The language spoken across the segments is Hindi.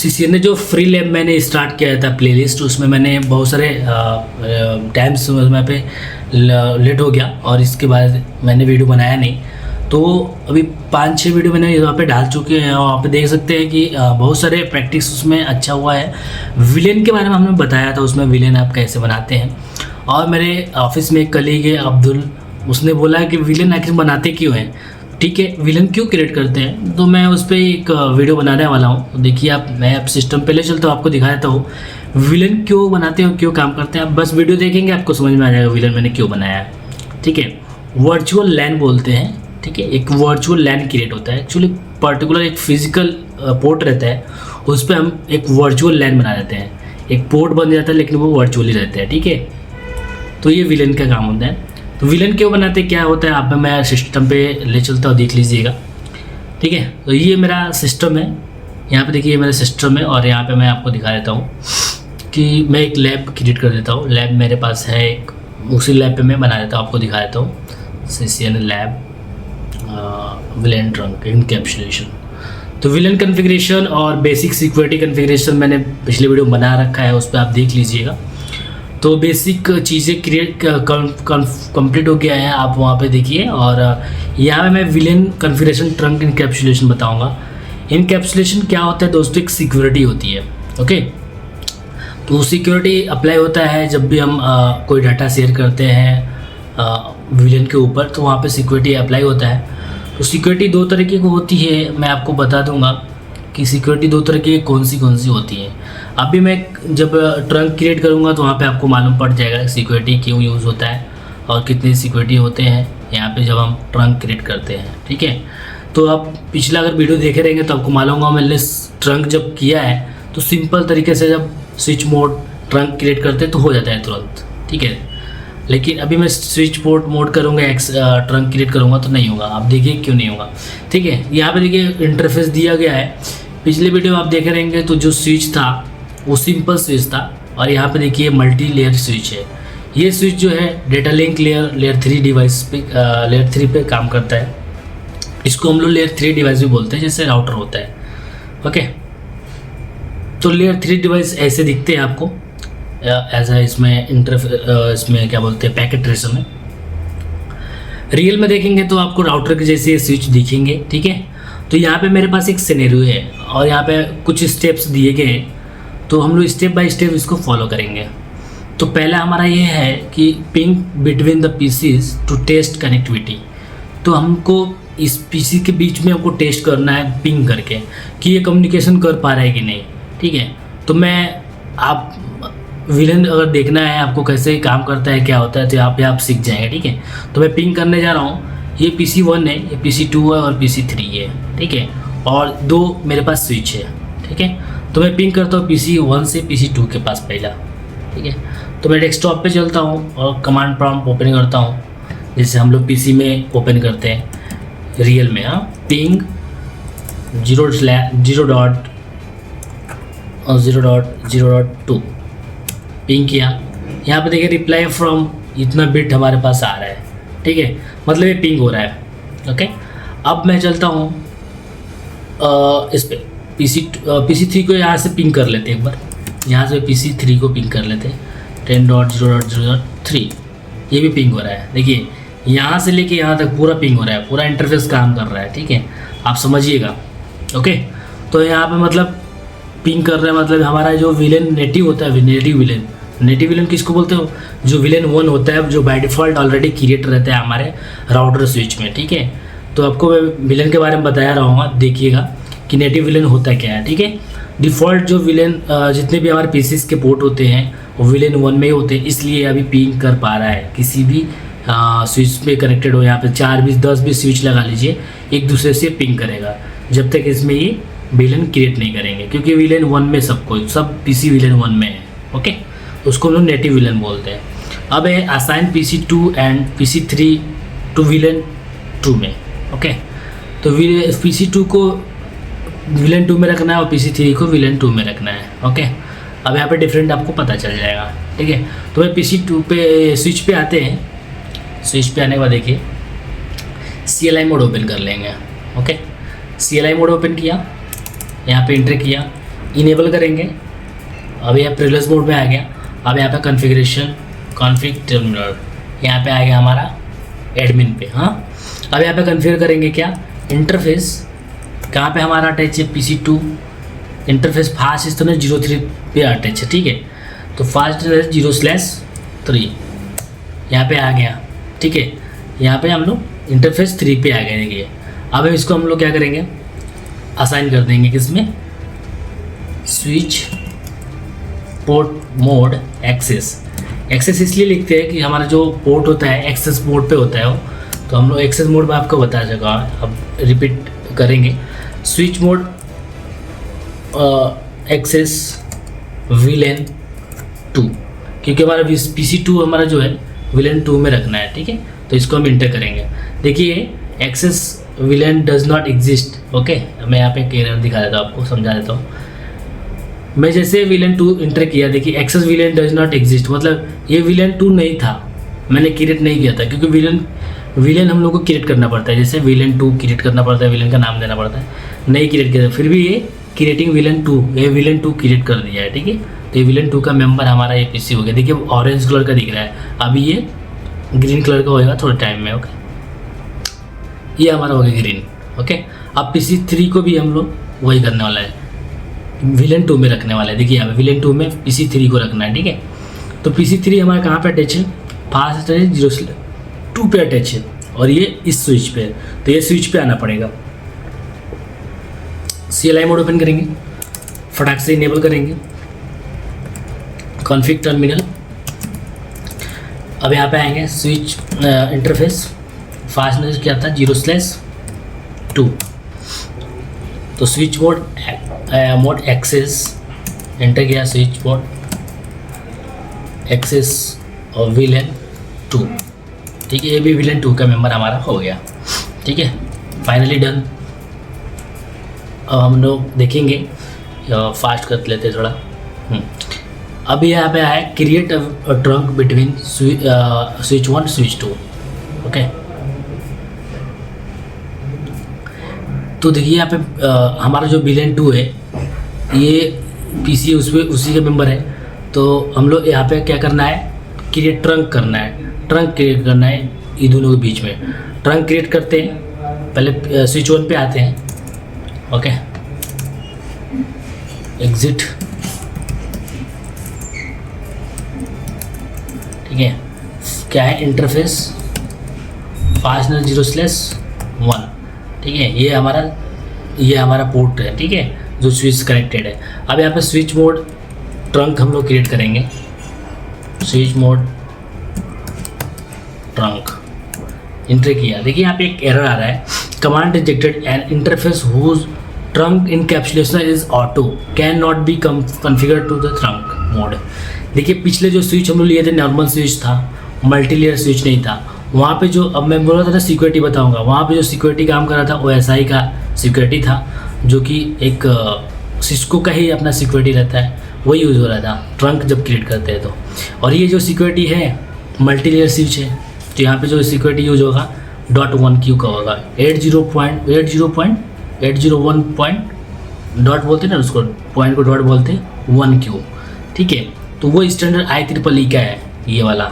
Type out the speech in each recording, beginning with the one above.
सीसीएन ने जो फ्री लैब मैंने स्टार्ट किया था प्लेलिस्ट, उसमें मैंने बहुत सारे टाइम्स मैं पे लेट हो गया और इसके बाद मैंने वीडियो बनाया नहीं। तो अभी 5-6 वीडियो मैंने यहाँ पे डाल चुके हैं और वहाँ पे देख सकते हैं कि बहुत सारे प्रैक्टिस उसमें अच्छा हुआ है। विलेन के बारे में हमने बताया था, उसमें विलेन आप कैसे बनाते हैं। और मेरे ऑफिस में एक कलीग है अब्दुल, उसने बोला कि विलेन आखिर बनाते क्यों हैं, ठीक है, विलेन क्यों क्रिएट करते हैं। तो मैं उस पर एक वीडियो बनाने वाला हूँ। तो देखिए आप, मैं अब सिस्टम पे ले चलता हूँ, आपको दिखा देता हूँ विलेन क्यों बनाते हैं, क्यों काम करते हैं। आप बस वीडियो देखेंगे आपको समझ में आ जाएगा विलेन मैंने क्यों बनाया है, ठीक है। वर्चुअल लैन बोलते हैं, ठीक है, एक वर्चुअल लैन क्रिएट होता है। एक्चुअली पर्टिकुलर एक फिजिकल पोर्ट रहता है, उस पर हम एक वर्चुअल लैन बना देते हैं। एक पोर्ट बन जाता है लेकिन वो वर्चुअली रहता है, ठीक है। तो ये विलेन का काम होता है। तो विलेन क्यों बनाते हैं, क्या होता है, आप मैं सिस्टम पे ले चलता हूँ, देख लीजिएगा, ठीक है। तो ये मेरा सिस्टम है, यहाँ पे देखिए ये मेरा सिस्टम है। और यहाँ पे मैं आपको दिखा देता हूँ कि मैं एक लैब क्रिएट कर देता हूँ। लैब मेरे पास है एक, उसी लैब पे मैं बना देता हूँ, आपको दिखा देता हूँ। CCN lab villain trunk encapsulation. तो विलेन कन्फिग्रेशन और बेसिक सिक्योरिटी कन्फिग्रेशन मैंने पिछले वीडियो बना रखा है, उस पर आप देख लीजिएगा। तो बेसिक चीज़ें क्रिएट कंप्लीट हो गया है, आप वहाँ पे देखिए। और यहाँ पे मैं विलेन कन्फिग्रेशन ट्रंक इनकैप्सुलेशन बताऊँगा। इनकैप्सुलेशन क्या होता है दोस्तों, एक सिक्योरिटी होती है, ओके। तो सिक्योरिटी अप्लाई होता है जब भी हम कोई डाटा शेयर करते हैं विलेन के ऊपर, तो वहाँ पे सिक्योरिटी अप्लाई होता है। तो सिक्योरिटी 2 तरीके की होती है, मैं आपको बता दूंगा कि सिक्योरिटी 2 तरह की कौन सी होती है। अभी मैं जब ट्रंक क्रिएट करूँगा तो वहाँ पे आपको मालूम पड़ जाएगा सिक्योरिटी क्यों यूज़ होता है और कितने सिक्योरिटी होते हैं यहाँ पे जब हम ट्रंक क्रिएट करते हैं, ठीक है। तो आप पिछला अगर वीडियो देखे रहेंगे तो आपको मालूम होगा मैंने ट्रंक जब किया है तो सिंपल तरीके से जब स्विच मोड ट्रंक क्रिएट करते हैं तो हो जाता है तुरंत, ठीक है। लेकिन अभी मैं स्विच पोर्ट मोड करूँगा, ट्रंक क्रिएट करूँगा तो नहीं होगा। आप देखिए क्यों नहीं होगा, ठीक है। यहाँ पे देखिए इंटरफेस दिया गया है। पिछले वीडियो आप देखे रहेंगे तो जो स्विच था वो सिंपल स्विच था, और यहाँ पे देखिए मल्टी लेयर स्विच है। ये स्विच जो है डेटा लिंक लेयर 3 डिवाइस पे लेयर 3 पे काम करता है। इसको हम लोग लेयर 3 डिवाइस भी बोलते हैं, जैसे राउटर होता है, ओके। तो लेयर 3 डिवाइस ऐसे दिखते हैं आपको ऐसा। इसमें इसमें क्या बोलते हैं, पैकेट ट्रेसर में। रियल में देखेंगे तो आपको राउटर के जैसे स्विच दिखेंगे, ठीक है। तो यहाँ पे मेरे पास एक सिनेरियो है और यहाँ पे कुछ स्टेप्स दिए गए हैं, तो हम लोग स्टेप बाय स्टेप इसको फॉलो करेंगे। तो पहला हमारा ये है कि ping between the PCs to test connectivity. तो हमको इस पीसी के बीच में हमको टेस्ट करना है पिंग करके कि ये कम्युनिकेशन कर पा रहा है कि नहीं, ठीक है। तो मैं आप विलेन अगर देखना है आपको कैसे काम करता है क्या होता है तो यहाँ पे आप सीख जाएंगे, ठीक है। तो मैं पिंग करने जा रहा हूँ। ये PC1 है, ये PC2 है और PC3 है, ठीक है। और 2 मेरे पास स्विच है, ठीक है। तो मैं पिंग करता हूँ PC1 से PC2 के पास पहला, ठीक है। तो मैं डेस्कटॉप पे चलता हूँ और कमांड प्रॉम्प्ट ओपन करता हूँ, जैसे हम लोग PC में ओपन करते हैं रियल में। हाँ, पिंग 0.0.2 पिंग किया। यहाँ पे देखिए रिप्लाई फ्रॉम इतना बिट हमारे पास आ रहा है, ठीक है, मतलब ये पिंग हो रहा है, ओके। अब मैं चलता हूँ इस पे PC3 को यहाँ से पिंग कर लेते हैं एक बार। यहाँ से PC3 को पिंग कर लेते हैं 10.0.0.3। ये भी पिंग हो रहा है, देखिए यहाँ से लेके यहाँ तक पूरा पिंग हो रहा है, पूरा इंटरफेस काम कर रहा है, ठीक है। आप समझिएगा, ओके। तो यहाँ पे मतलब पिंग कर रहा है, मतलब हमारा जो विलेन नेटिव होता है, नेटिव विलेन किसको बोलते हो, जो विलेन 1 होता है जो बाय डिफ़ॉल्ट ऑलरेडी क्रिएट रहता है हमारे राउटर स्विच में, ठीक है। तो आपको मैं विलेन के बारे में बताया रहूँगा, देखिएगा कि नेटिव विलेन होता क्या है, ठीक है। डिफ़ॉल्ट जो विलेन जितने भी हमारे पीसीस के पोर्ट होते हैं वो विलेन 1 में ही होते हैं, इसलिए अभी पिंग कर पा रहा है। किसी भी स्विच पे कनेक्टेड हो, यहाँ पे 4-10 स्विच लगा लीजिए, एक दूसरे से पिंग करेगा जब तक इसमें ये विलेन क्रिएट नहीं करेंगे, क्योंकि विलेन 1 में सब पीसी विलेन 1 में है, ओके। उसको हम लोग नेटिव विलेन बोलते हैं। अब है assign PC2 and PC3 to villain 2 में, ओके। तो PC2 को विलेन 2 में रखना है और PC3 को विलेन 2 में रखना है, ओके। अब यहाँ पे डिफरेंट आपको पता चल जाएगा, ठीक है। तो मैं PC2 पे स्विच पे आते हैं। स्विच पे आने के बाद देखिए CLI मोड ओपन कर लेंगे, ओके। CLI मोड ओपन किया, यहाँ पे इंटर किया इनेबल करेंगे। अब यह प्रिविलेज मोड में आ गया। अब यहाँ पे कॉन्फ़िगरेशन कॉन्फ़िग टर्मिनल, यहाँ पे आ गया हमारा एडमिन पे। हाँ, अब यहाँ पे कॉन्फ़िगर करेंगे क्या, इंटरफेस कहाँ पे हमारा अटैच है, PC2 इंटरफेस फास्ट इंटरनेट 03 पे अटैच है। ठीक है, तो फास्ट इंटरनेट 0/3 यहाँ पे आ गया। ठीक है, यहाँ पे हम लोग इंटरफेस 3 पे आ गए। देखिए अब इसको हम लोग क्या करेंगे, असाइन कर देंगे किसमें, switch port mode access. Access इसलिए लिखते हैं कि हमारा जो पोर्ट होता है एक्सेस मोड पे होता है वो, तो हम लोग एक्सेस मोड में आपको बता चुका। अब रिपीट करेंगे, स्विच मोड एक्सेस VLAN 2, क्योंकि हमारा PC2 हमारा जो है VLAN 2 में रखना है। ठीक है, तो इसको हम इंटर करेंगे। देखिए access VLAN does not exist. Okay, मैं यहाँ पे एरर दिखा देता हूँ, आपको समझा देता हूँ। मैं जैसे VLAN 2 इंटर किया, देखिए access VLAN does not exist, मतलब ये VLAN 2 नहीं था, मैंने क्रिएट नहीं किया था, क्योंकि VLAN हम लोग को क्रिएट करना पड़ता है। जैसे VLAN 2 क्रिएट करना पड़ता है, VLAN का नाम देना पड़ता है, नहीं क्रिएट किया, फिर भी ये क्रिएटिंग VLAN 2, ये VLAN 2 क्रिएट कर दिया है। ठीक है, तो ये VLAN 2 का मेंबर हमारा ये PC हो गया। देखिए ऑरेंज कलर का दिख रहा है, अभी ये ग्रीन कलर का होएगा थोड़े टाइम में। ओके, ये हमारा हो गया ग्रीन। ओके, अब PC3 को भी हम लोग वही करने वाला है, VLAN 2 में रखने वाला है। देखिए यहाँ पे VLAN 2 में PC3 को रखना है। ठीक है, तो PC3 हमारा कहाँ पे अटैच है, फास्ट अटैच 0/2 पे अटैच है, और ये इस स्विच पे है, तो ये स्विच पे आना पड़ेगा। CLI मोड ओपन करेंगे, फटाक से इनेबल करेंगे कॉन्फ़िग टर्मिनल। अब यहाँ पे आएंगे, स्विच इंटरफेस फास्टनेस क्या था, 0/2, तो स्विच मोड एक्सेस एंटर किया, स्विच मोड एक्सेस और VLAN 2। ठीक है, ये भी VLAN 2 का मेंबर हमारा हो गया। ठीक है, फाइनली डन। अब हम लोग देखेंगे, फास्ट कर लेते हैं थोड़ा। अब यहाँ पे आया create a trunk between switch 1 switch 2। Okay, तो देखिए यहाँ पे हमारा जो VLAN 2 है ये PC उसी के मेंबर है, तो हम लोग यहाँ पे क्या करना है, क्रिएट ट्रंक करना है, ट्रंक क्रिएट करना है ये दोनों के बीच में। ट्रंक क्रिएट करते हैं, पहले स्विच 1 पे आते हैं। Okay, exit. ठीक है, क्या है, इंटरफेस फास्टनेस 0/1। ठीक है, ये हमारा पोर्ट है। ठीक है, जो स्विच कनेक्टेड है। अब यहाँ पे स्विच मोड ट्रंक हम लोग क्रिएट करेंगे, स्विच मोड ट्रंक इंटर किया। देखिए यहाँ पे एक एरर आ रहा है, command rejected and interface whose trunk encapsulation is auto can not be configure to the trunk mode. देखिए पिछले जो स्विच हम लोग लिए थे नॉर्मल स्विच था, मल्टी लेयर स्विच नहीं था। वहाँ पे जो, अब मैं बोल रहा था ना सिक्योरिटी बताऊंगा, वहाँ पे जो सिक्योरिटी काम कर रहा था OSI का सिक्योरिटी था, जो कि एक सिस्को का ही अपना सिक्योरिटी रहता है, वही यूज़ हो रहा था ट्रंक जब क्रिएट करते हैं तो। और ये जो सिक्योरिटी है मल्टी लेयर स्विच है, तो यहाँ पे जो सिक्योरिटी यूज होगा .1Q का होगा, 801 डॉट बोलते हैं ना उसको, पॉइंट को डॉट बोलते हैं, 1Q। ठीक है, तो वो स्टैंडर्ड IEEE का है ये वाला।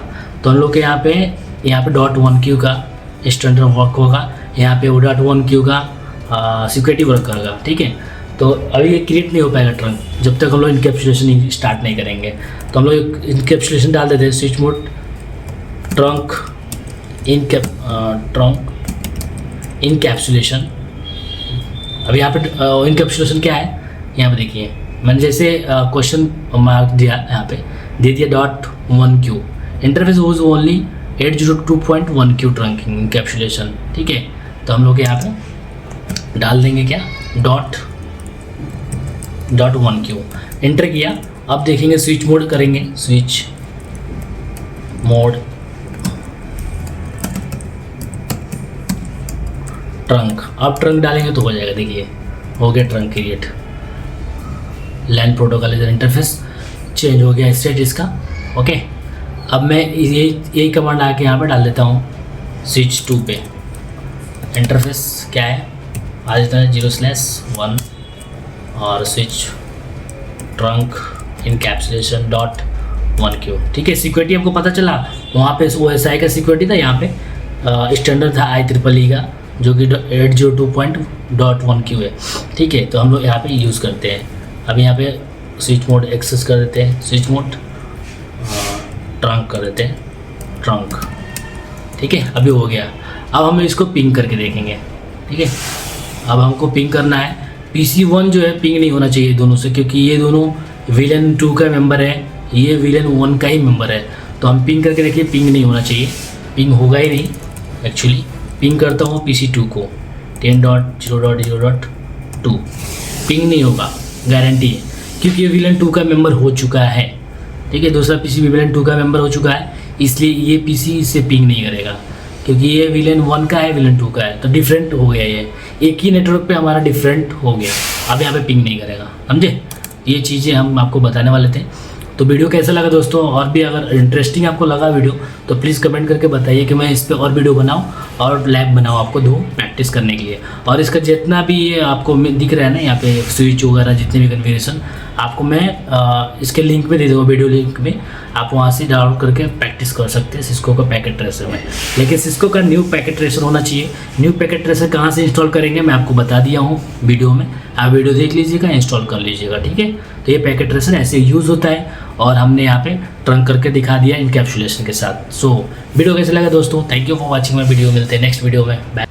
तो हम लोग के यहाँ पे .1Q का स्टैंडर्ड वर्क होगा, यहाँ पे वो .1Q का सिक्योरिटी वर्क करेगा। ठीक है, तो अभी ये क्रिएट नहीं हो पाएगा ट्रंक जब तक हम लोग इनकैप्सुलेशन स्टार्ट नहीं करेंगे। तो हम लोग इनकैप्सुलेशन डाल देते हैं, स्विच मोड ट्रंक इनकैप्सुलेशन। अब यहाँ पे इनकैप्सुलेशन क्या है, यहाँ पे देखिए मैंने जैसे क्वेश्चन मार्क दिया, यहाँ पे दे दिया .1Q interface was only 802.1Q trunking encapsulation. ठीक है, तो हम लोग यहाँ पे डाल देंगे क्या, .1Q इंटर किया। अब देखेंगे स्विच मोड करेंगे, स्विच मोड ट्रंक। अब ट्रंक डालेंगे तो हो जाएगा, देखिए हो गया ट्रंक क्रिएट। लैन प्रोटोकॉल इंटरफेस चेंज हो गया स्टेट इसका। ओके, अब मैं यही कमांड आके यहाँ पे डाल देता हूँ स्विच 2 पे। इंटरफेस क्या है, आज 0/1 और switch trunk encapsulation dot 1Q। ठीक है, सिक्योरिटी हमको पता चला, वहाँ पे OSI का सिक्योरिटी था, यहाँ पे स्टैंडर्ड था IEEE का जो कि 802.1Q है। ठीक है, तो हम लोग यहाँ पे यूज़ करते हैं। अब यहाँ पे स्विच मोड एक्सेस कर देते हैं, स्विच मोड ट्रंक कर देते हैं, ट्रंक। ठीक है, अभी हो गया। अब हम इसको पिंग करके देखेंगे। ठीक है, अब हमको पिंग करना है। PC1 जो है पिंग नहीं होना चाहिए दोनों से, क्योंकि ये दोनों विलन 2 का मेंबर है, ये विलन 1 का ही मेंबर है। तो हम पिंग करके देखिए, पिंग नहीं होना चाहिए, पिंग होगा ही नहीं। एक्चुअली पिंग करता हूँ PC2 को 10.0.0.2, पिंग नहीं होगा, गारंटी है, क्योंकि ये विलन 2 का मेंबर हो चुका है। ठीक है, दूसरा PC भी विलन 2 का मेंबर हो चुका है, इसलिए ये PC से पिंग नहीं करेगा, क्योंकि ये विलन 1 का है, विलन 2 का है, तो डिफरेंट हो गया। ये एक ही नेटवर्क पे हमारा डिफरेंट हो गया। अब यहाँ पे पिंग नहीं करेगा, समझे? ये चीज़ें हम आपको बताने वाले थे। तो वीडियो कैसा लगा दोस्तों? और भी अगर इंटरेस्टिंग आपको लगा वीडियो तो प्लीज़ कमेंट करके बताइए कि मैं इस पर और वीडियो बनाऊं और लैब बनाऊं आपको दो प्रैक्टिस करने के लिए। और इसका जितना भी ये आपको दिख रहा है ना, यहाँ पे स्विच वगैरह जितने भी कन्फिगरेशन आपको मैं इसके लिंक में दे दूँगा, वीडियो लिंक में, आप वहाँ से डाउनलोड करके प्रैक्टिस कर सकते हैं सिस्को का पैकेट ट्रेसर में। लेकिन सिस्को का न्यू पैकेट ट्रेसर होना चाहिए। न्यू पैकेट ट्रेसर कहाँ से इंस्टॉल करेंगे मैं आपको बता दिया हूँ वीडियो में, आप वीडियो देख लीजिएगा, इंस्टॉल कर लीजिएगा। ठीक है, तो ये पैकेट ट्रेसर ऐसे यूज़ होता है और हमने यहाँ पे ट्रंक करके दिखा दिया इनकैप्सुलेशन के साथ। सो वीडियो कैसे लगा दोस्तों? Thank you for watching my video. मिलते हैं नेक्स्ट वीडियो में। बाय।